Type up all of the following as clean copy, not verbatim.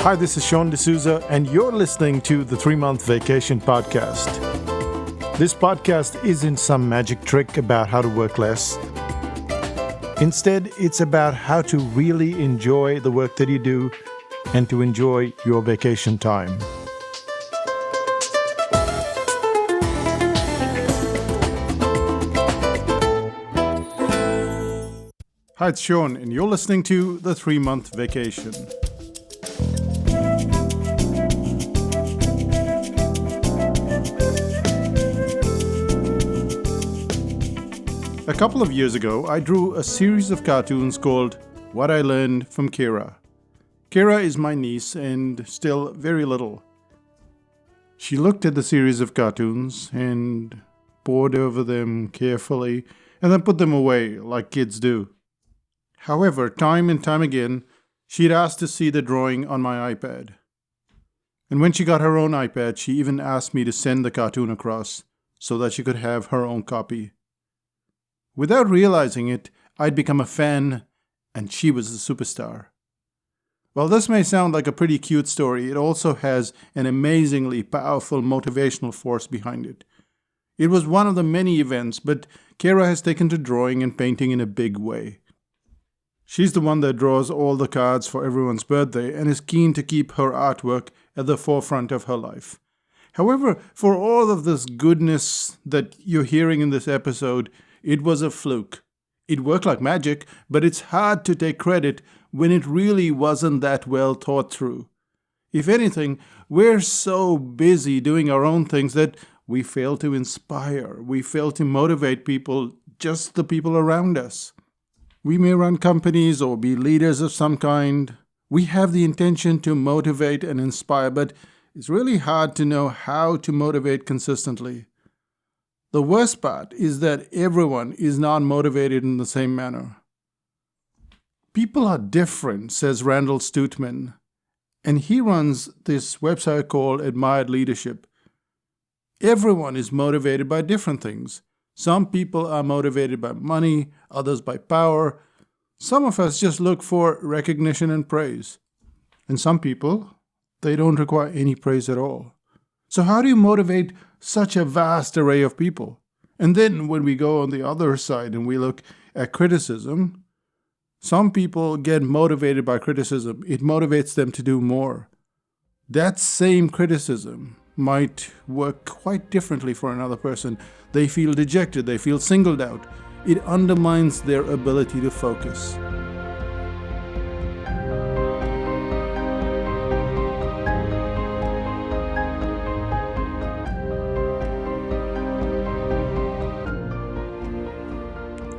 Hi, this is Sean D'Souza, and you're listening to the 3-Month Vacation Podcast. This podcast isn't some magic trick about how to work less. Instead, it's about how to really enjoy the work that you do and to enjoy your vacation time. Hi, it's Sean, and you're listening to the 3-Month Vacation. A couple of years ago, I drew a series of cartoons called What I Learned from Kira. Kira is my niece and still very little. She looked at the series of cartoons and pored over them carefully and then put them away like kids do. However, time and time again, she'd asked to see the drawing on my iPad. And when she got her own iPad, she even asked me to send the cartoon across so that she could have her own copy. Without realizing it, I'd become a fan, and she was a superstar. While this may sound like a pretty cute story, it also has an amazingly powerful motivational force behind it. It was one of the many events, but Kira has taken to drawing and painting in a big way. She's the one that draws all the cards for everyone's birthday and is keen to keep her artwork at the forefront of her life. However, for all of this goodness that you're hearing in this episode, it was a fluke. It worked like magic, but it's hard to take credit when it really wasn't that well thought through. If anything, we're so busy doing our own things that we fail to inspire, we fail to motivate people, just the people around us. We may run companies or be leaders of some kind. We have the intention to motivate and inspire, but it's really hard to know how to motivate consistently. The worst part is that everyone is not motivated in the same manner. People are different, says Randall Stutman, and he runs this website called Admired Leadership. Everyone is motivated by different things. Some people are motivated by money, others by power. Some of us just look for recognition and praise. And some people, they don't require any praise at all. So how do you motivate such a vast array of people? And then when we go on the other side and we look at criticism, some people get motivated by criticism. It motivates them to do more. That same criticism might work quite differently for another person. They feel dejected, they feel singled out. It undermines their ability to focus.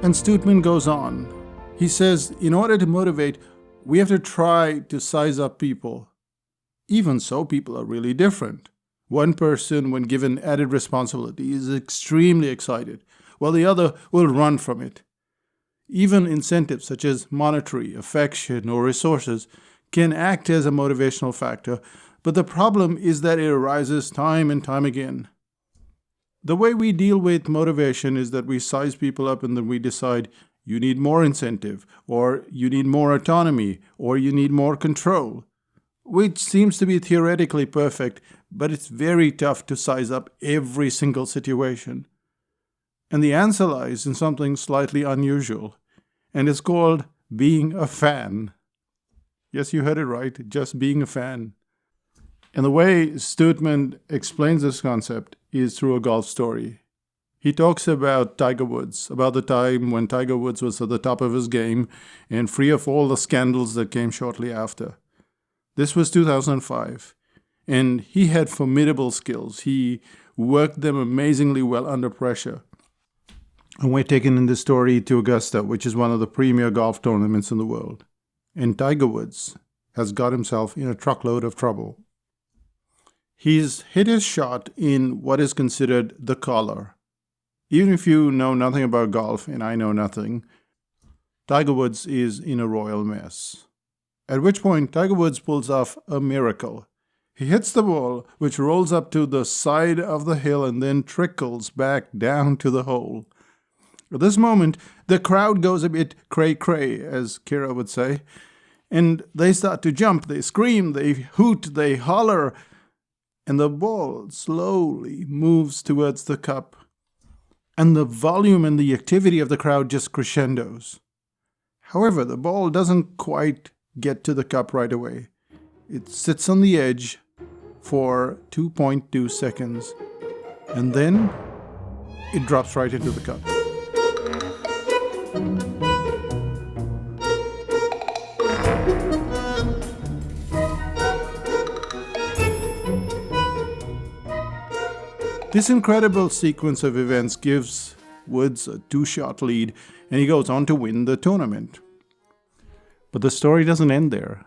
And Stutman goes on. He says, in order to motivate, we have to try to size up people. Even so, people are really different. One person, when given added responsibility, is extremely excited, while the other will run from it. Even incentives such as monetary, affection, or resources can act as a motivational factor, but the problem is that it arises time and time again. The way we deal with motivation is that we size people up and then we decide you need more incentive, or you need more autonomy, or you need more control, which seems to be theoretically perfect, but it's very tough to size up every single situation. And the answer lies in something slightly unusual, and it's called being a fan. Yes, you heard it right, just being a fan. And the way Stutman explains this concept is through a golf story. He talks about Tiger Woods, about the time when Tiger Woods was at the top of his game and free of all the scandals that came shortly after. This was 2005, and he had formidable skills. He worked them amazingly well under pressure. And we're taken in this story to Augusta, which is one of the premier golf tournaments in the world. And Tiger Woods has got himself in a truckload of trouble. He's hit his shot in what is considered the collar. Even if you know nothing about golf, and I know nothing, Tiger Woods is in a royal mess. At which point, Tiger Woods pulls off a miracle. He hits the ball, which rolls up to the side of the hill and then trickles back down to the hole. At this moment, the crowd goes a bit cray-cray, as Kira would say, And they start to jump, they scream, they hoot, they holler, and the ball slowly moves towards the cup. And the volume and the activity of the crowd just crescendos. However, the ball doesn't quite get to the cup right away. It sits on the edge for 2.2 seconds, and then it drops right into the cup. This incredible sequence of events gives Woods a 2-shot lead, and he goes on to win the tournament. But the story doesn't end there.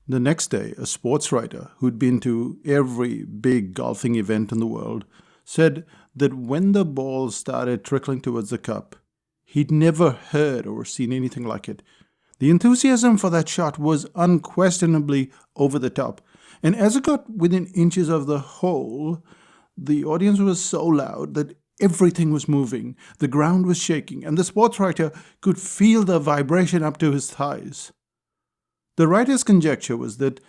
The next day, a sports writer who'd been to every big golfing event in the world said that when the ball started trickling towards the cup, he'd never heard or seen anything like it. The enthusiasm for that shot was unquestionably over the top, and as it got within inches of the hole, the audience was so loud that everything was moving, the ground was shaking, and the sports writer could feel the vibration up to his thighs. The writer's conjecture was that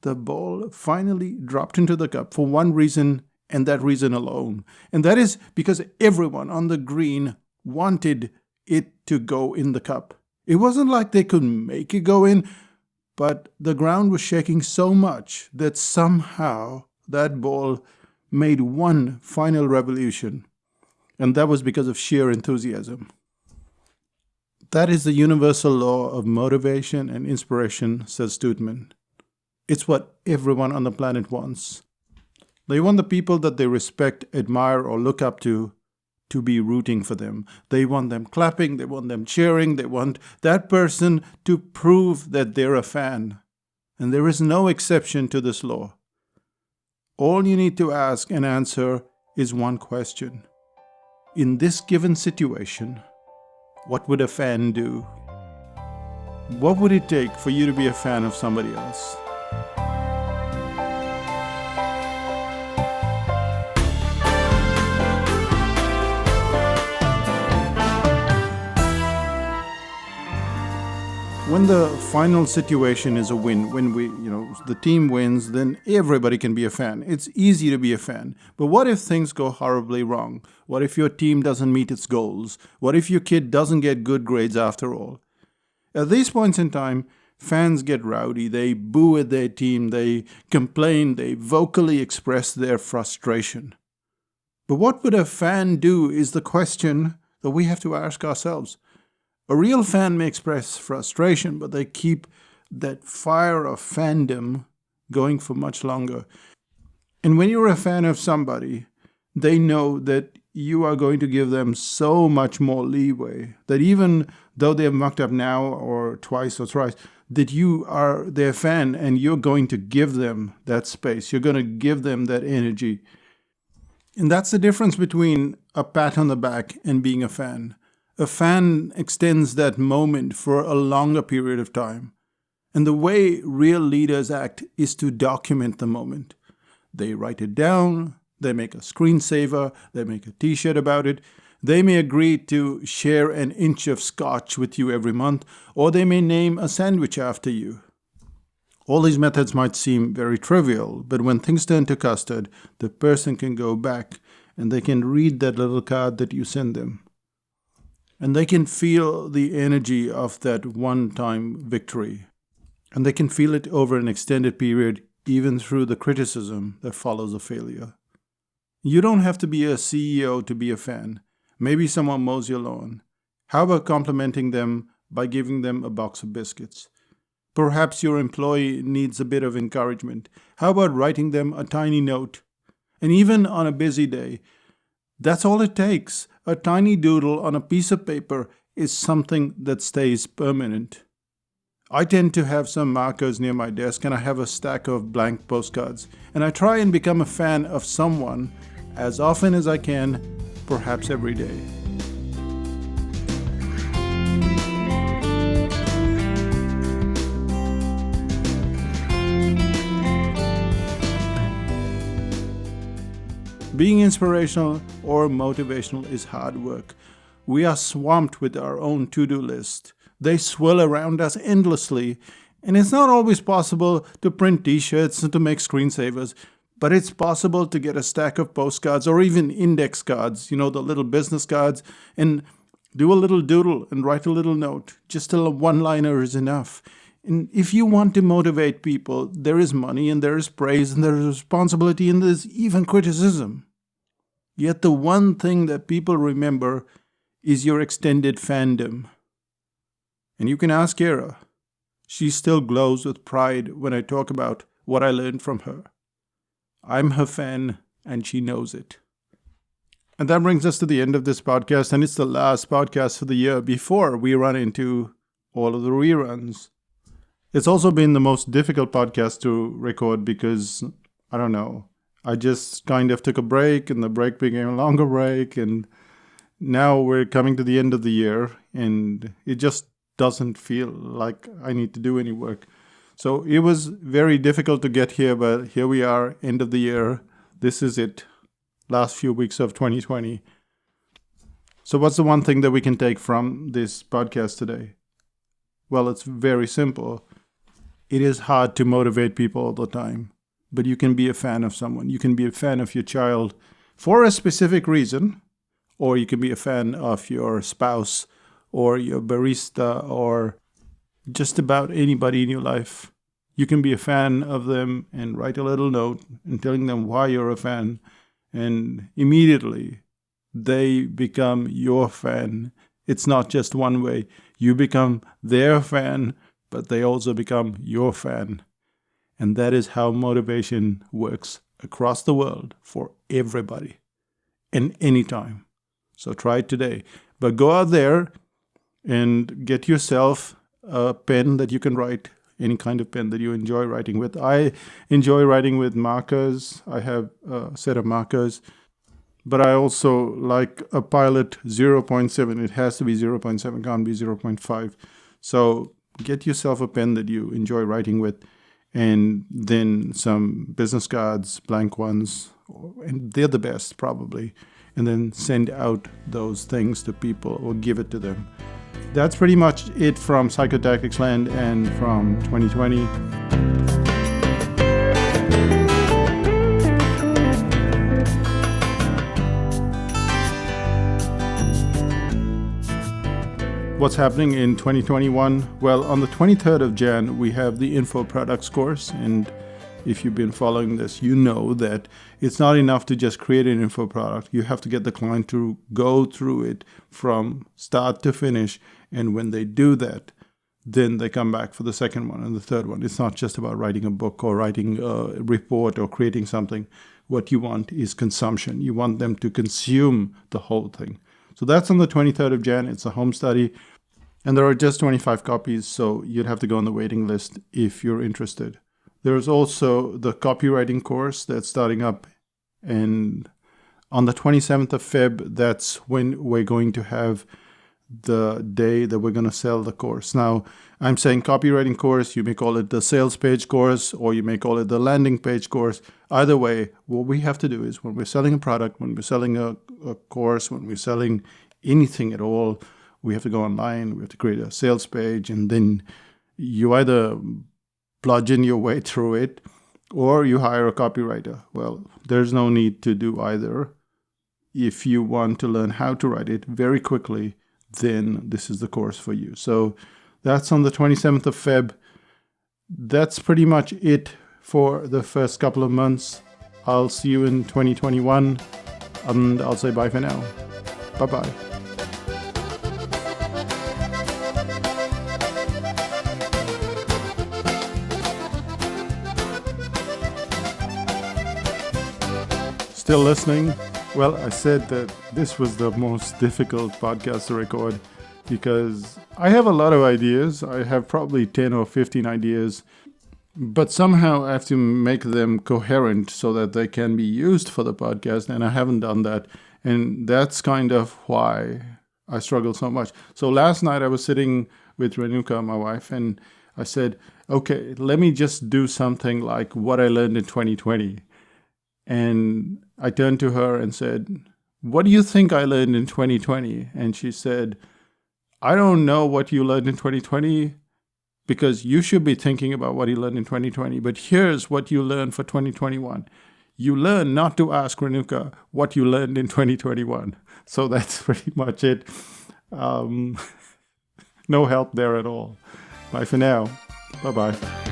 the ball finally dropped into the cup for one reason, and that reason alone, and that is because everyone on the green wanted it to go in the cup. It wasn't like they could make it go in, but the ground was shaking so much that somehow that ball made one final revolution, and that was because of sheer enthusiasm. That is the universal law of motivation and inspiration, says Stoutman. It's what everyone on the planet wants. They want the people that they respect, admire, or look up to be rooting for them. They want them clapping, they want them cheering, they want that person to prove that they're a fan. And there is no exception to this law. All you need to ask and answer is one question. In this given situation, what would a fan do? What would it take for you to be a fan of somebody else? When the final situation is a win, when the team wins, then everybody can be a fan. It's easy to be a fan. But what if things go horribly wrong? What if your team doesn't meet its goals? What if your kid doesn't get good grades after all? At these points in time, fans get rowdy. They boo at their team. They complain. They vocally express their frustration. But what would a fan do is the question that we have to ask ourselves. A real fan may express frustration, but they keep that fire of fandom going for much longer. And when you're a fan of somebody, they know that you are going to give them so much more leeway, that even though they've mucked up now or twice or thrice, that you are their fan and you're going to give them that space. You're going to give them that energy. And that's the difference between a pat on the back and being a fan. A fan extends that moment for a longer period of time. And the way real leaders act is to document the moment. They write it down, they make a screensaver, they make a t-shirt about it. They may agree to share an inch of scotch with you every month, or they may name a sandwich after you. All these methods might seem very trivial, but when things turn to custard, the person can go back and they can read that little card that you send them. And they can feel the energy of that one-time victory. And they can feel it over an extended period, even through the criticism that follows a failure. You don't have to be a CEO to be a fan. Maybe someone mows your lawn. How about complimenting them by giving them a box of biscuits? Perhaps your employee needs a bit of encouragement. How about writing them a tiny note? And even on a busy day, that's all it takes. A tiny doodle on a piece of paper is something that stays permanent. I tend to have some markers near my desk, and I have a stack of blank postcards. And I try and become a fan of someone as often as I can, perhaps every day. Being inspirational or motivational is hard work. We are swamped with our own to-do list. They swirl around us endlessly. And it's not always possible to print t-shirts and to make screensavers, but it's possible to get a stack of postcards or even index cards, the little business cards, and do a little doodle and write a little note. Just a one-liner is enough. And if you want to motivate people, there is money and there is praise and there is responsibility and there's even criticism. Yet the one thing that people remember is your extended fandom. And you can ask Kira. She still glows with pride when I talk about what I learned from her. I'm her fan, and she knows it. And that brings us to the end of this podcast, and it's the last podcast for the year before we run into all of the reruns. It's also been the most difficult podcast to record because, I don't know, I just kind of took a break, and the break became a longer break, and now we're coming to the end of the year, and it just doesn't feel like I need to do any work. So it was very difficult to get here, but here we are, end of the year. This is it. Last few weeks of 2020. So what's the one thing that we can take from this podcast today? Well, it's very simple. It is hard to motivate people all the time, but you can be a fan of someone. You can be a fan of your child for a specific reason, or you can be a fan of your spouse or your barista, or just about anybody in your life. You can be a fan of them and write a little note and telling them why you're a fan. And immediately they become your fan. It's not just one way. You become their fan, but they also become your fan. And that is how motivation works across the world for everybody and anytime. So try it today. But go out there and get yourself a pen that you can write, any kind of pen that you enjoy writing with. I enjoy writing with markers. I have a set of markers, but I also like a Pilot 0.7. It has to be 0.7, can't be 0.5. So get yourself a pen that you enjoy writing with, and then some business cards, blank ones, and they're the best probably, and then send out those things to people or give it to them. That's pretty much it from Psychotactics Land and from 2020. What's happening in 2021? Well, on the 23rd of Jan, we have the Info Products course, and if you've been following this, you know that it's not enough to just create an info product. You have to get the client to go through it from start to finish. And when they do that, then they come back for the second one and the third one. It's not just about writing a book or writing a report or creating something. What you want is consumption. You want them to consume the whole thing. So that's on the 23rd of Jan. It's a home study. And there are just 25 copies, so you'd have to go on the waiting list if you're interested. There's also the copywriting course that's starting up, and on the 27th of Feb, that's when we're going to have the day that we're going to sell the course. Now, I'm saying copywriting course, you may call it the sales page course, or you may call it the landing page course. Either way, what we have to do is when we're selling a product, when we're selling a course, when we're selling anything at all, we have to go online, we have to create a sales page, and then you either bludgeon your way through it, or you hire a copywriter. Well, there's no need to do either. If you want to learn how to write it very quickly, then this is the course for you. So that's on the 27th of Feb. That's pretty much it for the first couple of months. I'll see you in 2021, and I'll say bye for now. Bye-bye. Still listening? Well, I said that this was the most difficult podcast to record because I have a lot of ideas. I have probably 10 or 15 ideas, but somehow I have to make them coherent so that they can be used for the podcast, and I haven't done that. And that's kind of why I struggle so much. So last night I was sitting with Renuka, my wife, and I said, okay, let me just do something like what I learned in 2020. And I turned to her and said, what do you think I learned in 2020? And she said, I don't know what you learned in 2020 because you should be thinking about what you learned in 2020. But here's what you learned for 2021. You learn not to ask Renuka what you learned in 2021. So that's pretty much it. No help there at all. Bye for now. Bye-bye.